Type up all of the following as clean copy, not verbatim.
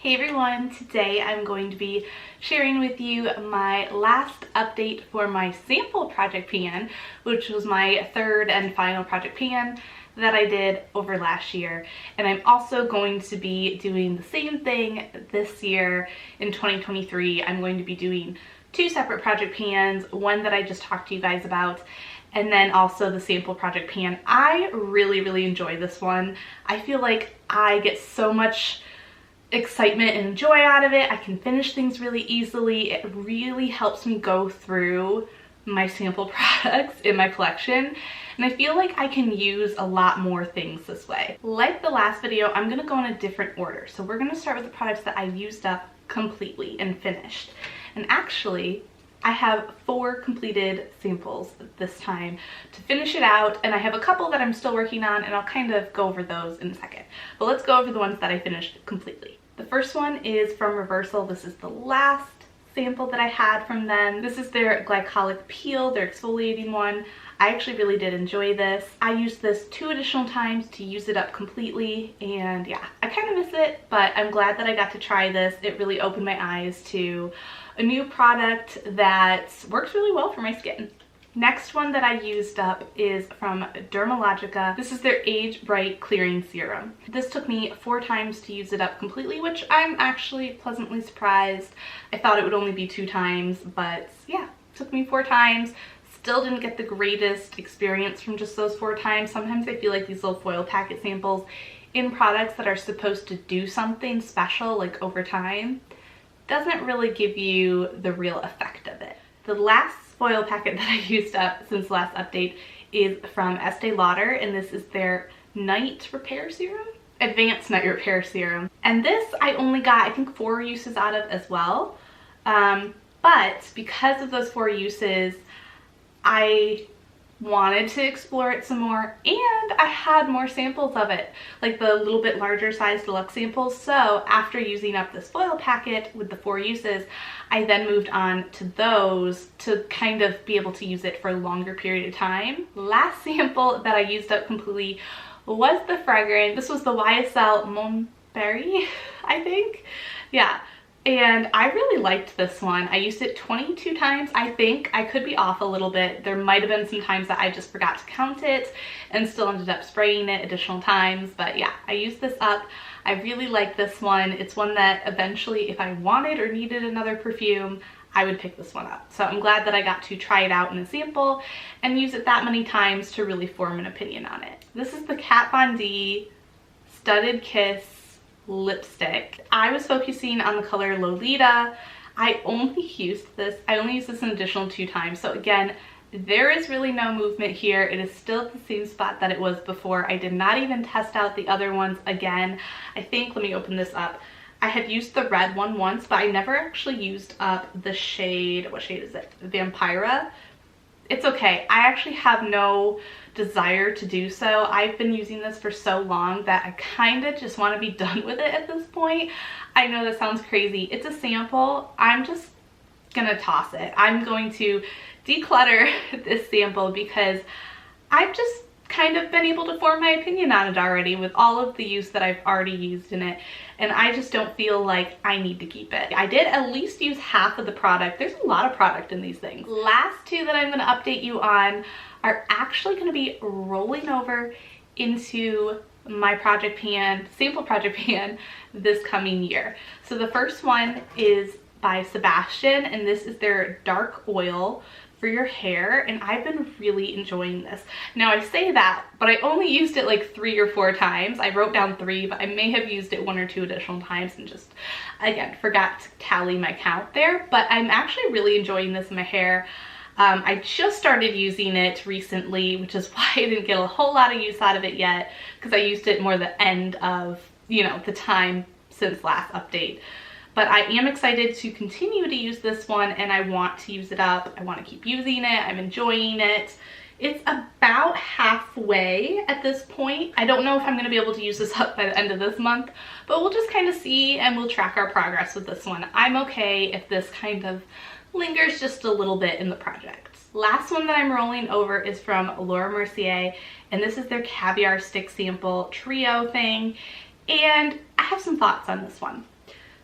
Hey everyone, today I'm going to be sharing with you my last update for my sample project pan, which was my third and final project pan that I did over last year. And I'm also going to be doing the same thing this year in 2023. I'm going to be doing two separate project pans, one that I just talked to you guys about, and then also the sample project pan. I really enjoy this one. I feel like I get so much excitement and joy out of it. I can finish things really easily. It really helps me go through my sample products in my collection, and I feel like I can use a lot more things this way. Like the last video, I'm gonna go in a different order. So we're gonna start with the products that I used up completely and finished. And actually, I have 4 completed samples this time to finish it out, and I have a couple that I'm still working on, and I'll kind of go over those in a second. But let's go over the ones that I finished completely. The first one is from Riversol. This is the last sample that I had from them. This is their Glycolic peel, their exfoliating one. I actually really did enjoy this. I used this 2 additional times to use it up completely, and yeah, I kind of miss it, but I'm glad that I got to try this. It really opened my eyes to a new product that works really well for my skin. Next one that I used up is from Dermalogica. This is their Age Bright Clearing Serum. This took me 4 times to use it up completely, which I'm actually pleasantly surprised. I thought it would only be 2 times, but yeah, it took me 4 times. Still didn't get the greatest experience from just those 4 times. Sometimes I feel like these little foil packet samples in products that are supposed to do something special, like over time, doesn't really give you the real effect of it. The last foil packet that I used up since the last update is from Estee Lauder, and this is their Night Repair Serum? Advanced Night Repair Serum. And this I only got, I think, 4 uses out of as well. But because of those 4 uses, I wanted to explore it some more, and I had more samples of it, like the little bit larger size deluxe samples. So after using up this foil packet with the 4 uses, I then moved on to those to kind of be able to use it for a longer period of time. Last sample that I used up completely was the fragrance. This was the YSL Montberry, I think. Yeah. And I really liked this one. I used it 22 times, I think. I could be off a little bit. There might have been some times that I just forgot to count it and still ended up spraying it additional times. But yeah, I used this up. I really like this one. It's one that eventually, if I wanted or needed another perfume, I would pick this one up. So I'm glad that I got to try it out in a sample and use it that many times to really form an opinion on it. This is the Kat Von D Studded Kiss lipstick. I was focusing on the color Lolita. I only used this an additional 2 times. So again, there is really no movement here. It is still at the same spot that it was before. I did not even test out the other ones again. I think, let me open this up. I had used the red one once, but I never actually used up the shade, what shade is it? Vampira. It's okay. I actually have no desire to do so. I've been using this for so long that I kind of just want to be done with it at this point. I know that sounds crazy. It's a sample. I'm just gonna toss it. I'm going to declutter this sample because I've just kind of been able to form my opinion on it already with all of the use that I've already used in it, and I just don't feel like I need to keep it. I did at least use half of the product. There's a lot of product in these things. Last 2 that I'm going to update you on are actually going to be rolling over into my project pan, sample project pan, this coming year. So the first one is by Sebastian, and this is their Dark Oil for your hair, and I've been really enjoying this. Now I say that, but I only used it like 3 or 4 times. I wrote down 3, but I may have used it 1 or 2 additional times and just, again, forgot to tally my count there. But I'm actually really enjoying this in my hair. I just started using it recently, which is why I didn't get a whole lot of use out of it yet, because I used it more the end of, you know, the time since last update. But I am excited to continue to use this one, and I want to use it up. I want to keep using it. I'm enjoying it. It's about halfway at this point. I don't know if I'm going to be able to use this up by the end of this month, but we'll just kind of see, and we'll track our progress with this one. I'm okay if this kind of lingers just a little bit in the project. Last one that I'm rolling over is from Laurent Mercier, and this is their Caviar stick sample trio thing, and I have some thoughts on this one.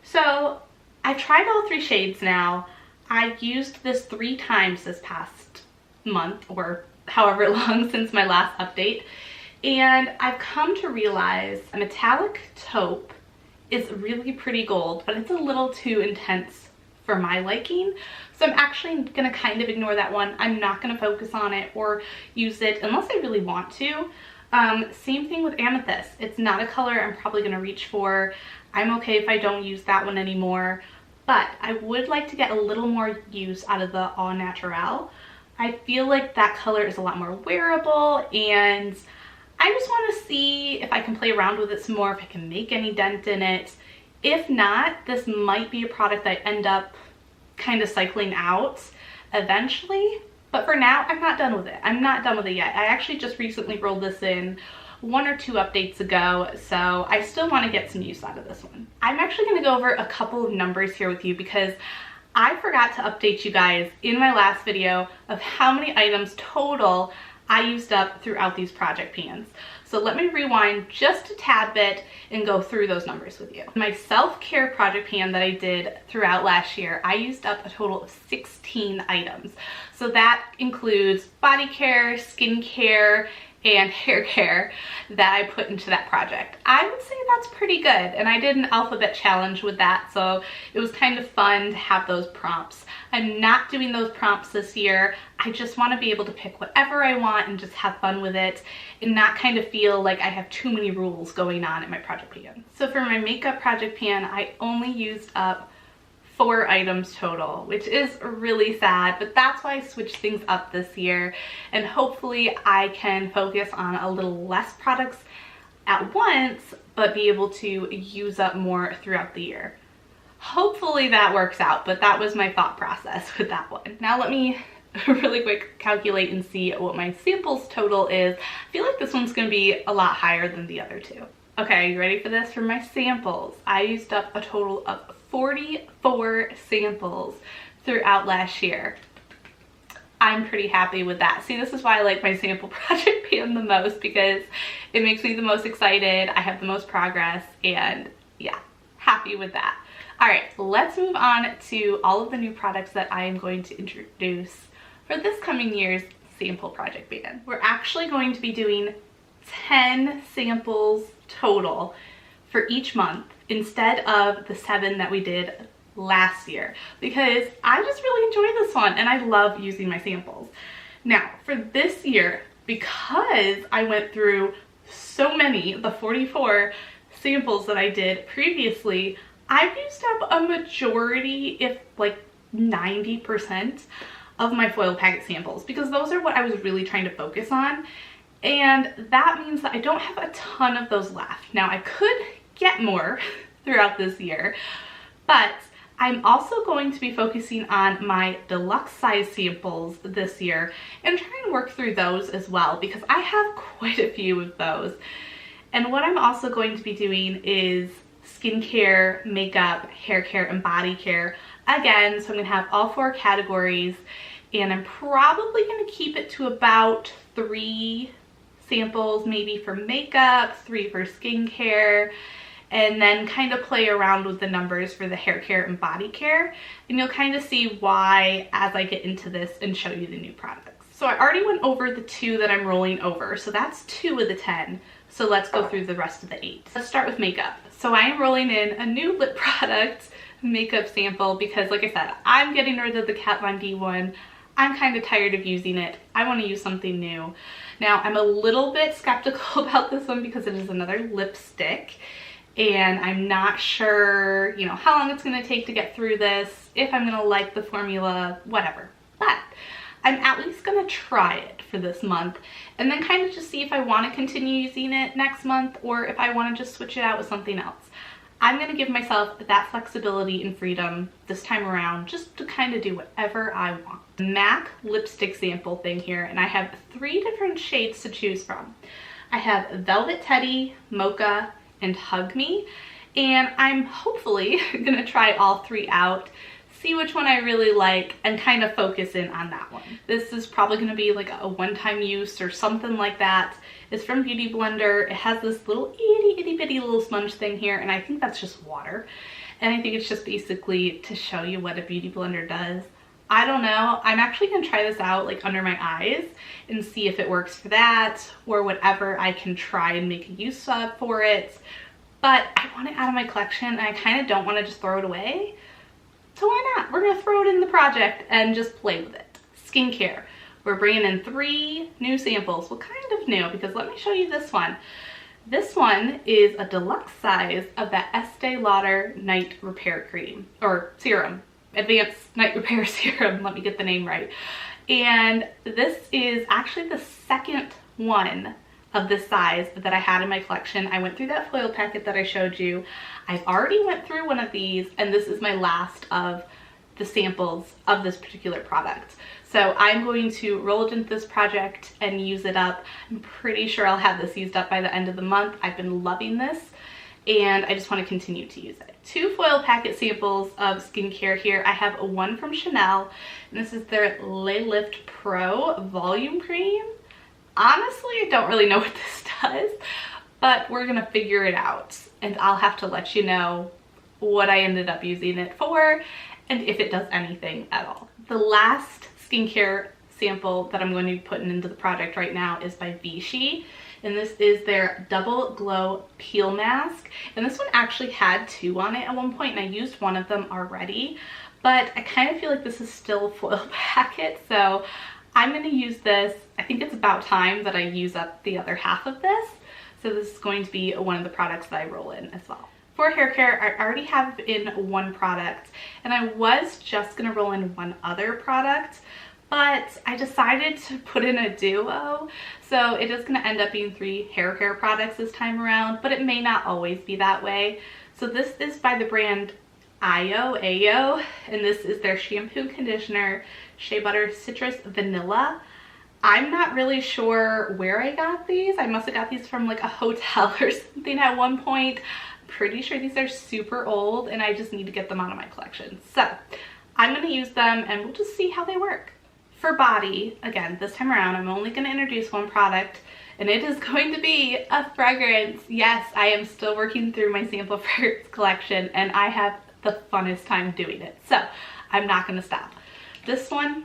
So I've tried all 3 shades now. I've used this 3 times this past month, or however long since my last update, and I've come to realize metallic taupe is really pretty gold, but it's a little too intense for my liking. So I'm actually gonna kind of ignore that one. I'm not gonna focus on it or use it unless I really want to. Same thing with Amethyst. It's not a color I'm probably gonna reach for. I'm okay if I don't use that one anymore, but I would like to get a little more use out of the Au Naturel. I feel like that color is a lot more wearable, and I just want to see if I can play around with it some more, if I can make any dent in it. If not, this might be a product I end up kind of cycling out eventually, but for now, I'm not done with it. I'm not done with it yet. I actually just recently rolled this in 1 or 2 updates ago, so I still want to get some use out of this one. I'm actually going to go over a couple of numbers here with you because I forgot to update you guys in my last video of how many items total I used up throughout these project pans. So let me rewind just a tad bit and go through those numbers with you. My self-care project pan that I did throughout last year, I used up a total of 16 items. So that includes body care, skincare, and hair care that I put into that project. I would say that's pretty good, and I did an alphabet challenge with that, so it was kind of fun to have those prompts. I'm not doing those prompts this year. I just want to be able to pick whatever I want and just have fun with it and not kind of feel like I have too many rules going on in my project pan. So for my makeup project pan, I only used up 4 items total, which is really sad, but that's why I switched things up this year, and hopefully I can focus on a little less products at once but be able to use up more throughout the year. Hopefully that works out, but that was my thought process with that one. Now let me really quick calculate and see what my samples total is. I feel like this one's going to be a lot higher than the other 2. Okay, are you ready for this? For my samples, I used up a total of 44 samples throughout last year. I'm pretty happy with that. See, this is why I like my sample project pan the most, because it makes me the most excited. I have the most progress, and yeah, happy with that. All right, let's move on to all of the new products that I am going to introduce for this coming year's sample project pan. We're actually going to be doing 10 samples total for each month instead of the 7 that we did last year, because I just really enjoy this one and I love using my samples. Now for this year, because I went through so many, the 44 samples that I did previously, I've used up a majority, if like 90% of my foil packet samples, because those are what I was really trying to focus on. And that means that I don't have a ton of those left. Now I could get more throughout this year, but I'm also going to be focusing on my deluxe size samples this year and trying to work through those as well, because I have quite a few of those. And what I'm also going to be doing is skincare, makeup, hair care, and body care. Again, so I'm gonna have all 4 categories, and I'm probably gonna keep it to about 3 samples, maybe for makeup, 3 for skincare, and then kind of play around with the numbers for the hair care and body care. And you'll kind of see why as I get into this and show you the new products. So I already went over the 2 that I'm rolling over, so that's 2 of the 10. So let's go through the rest of the 8. Let's start with makeup. So I am rolling in a new lip product makeup sample because, like I said, I'm getting rid of the Kat Von D one. I'm kind of tired of using it. I want to use something new. Now I'm a little bit skeptical about this one because it is another lipstick, and I'm not sure, you know, how long it's going to take to get through this, if I'm going to like the formula, whatever. But I'm at least going to try it for this month and then kind of just see if I want to continue using it next month or if I want to just switch it out with something else. I'm going to give myself that flexibility and freedom this time around just to kind of do whatever I want. MAC lipstick sample thing here, and I have 3 different shades to choose from. I have Velvet Teddy, Mocha, and Hug Me, and I'm hopefully going to try all 3 out, see which one I really like, and kind of focus in on that one. This is probably going to be like a one-time use or something like that. It's from Beauty Blender. It has this little itty bitty little sponge thing here, and I think that's just water. and I think it's just basically to show you what a beauty blender does. I don't know, I'm actually gonna try this out like under my eyes and see if it works for that or whatever I can try and make a use of for it. But I want it out of my collection and I kind of don't want to just throw it away. So why not? We're gonna throw it in the project and just play with it. Skincare. We're bringing in 3 new samples. Well, kind of new, because let me show you this one. This one is a deluxe size of that Estee Lauder Night Repair Cream, or Serum. Advanced Night Repair Serum, let me get the name right. And this is actually the second one of this size that I had in my collection. I went through that foil packet that I showed you. I've already went through one of these, and this is my last of the samples of this particular product. So I'm going to roll it into this project and use it up. I'm pretty sure I'll have this used up by the end of the month. I've been loving this and I just want to continue to use it. 2 foil packet samples of skincare here. I have one from Chanel, and this is their Le Lift Pro Volume Cream. Honestly, I don't really know what this does, but we're gonna figure it out, and I'll have to let you know what I ended up using it for and if it does anything at all. The last skincare sample that I'm going to be putting into the project right now is by Vichy, and this is their Double Glow Peel Mask. And this one actually had 2 on it at one point, and I used one of them already, but I kind of feel like this is still a foil packet, so I'm going to use this. I think it's about time that I use up the other half of this, so this is going to be one of the products that I roll in as well. For hair care, I already have in 1 product, and I was just going to roll in 1 other product, but I decided to put in a duo, so it is going to end up being 3 hair care products this time around, but it may not always be that way. So this is by the brand Ayo, and this is their shampoo conditioner, Shea Butter Citrus Vanilla. I'm not really sure where I got these. I must have got these from like a hotel or something at one point. I'm pretty sure these are super old and I just need to get them out of my collection. So I'm going to use them and we'll just see how they work. For body, again, this time around, I'm only going to introduce 1 product, and it is going to be a fragrance. Yes, I am still working through my sample fragrance collection and I have the funnest time doing it. So I'm not going to stop. This one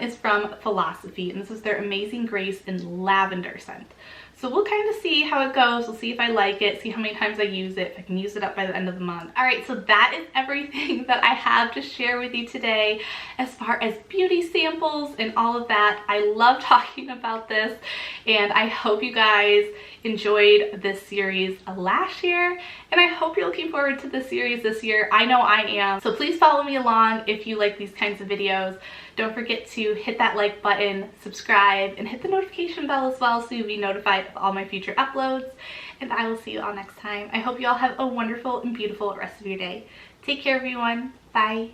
is from Philosophy, and this is their Amazing Grace in lavender scent. So we'll kind of see how it goes. We'll see if I like it, see how many times I use it, if I can use it up by the end of the month. All right, so that is everything that I have to share with you today as far as beauty samples and all of that. I love talking about this, and I hope you guys enjoyed this series last year, and I hope you're looking forward to this series this year. I know I am. So please follow me along if you like these kinds of videos. Don't forget to hit that like button, subscribe, and hit the notification bell as well so you'll be notified of all my future uploads. And I will see you all next time. I hope you all have a wonderful and beautiful rest of your day. Take care, everyone. Bye.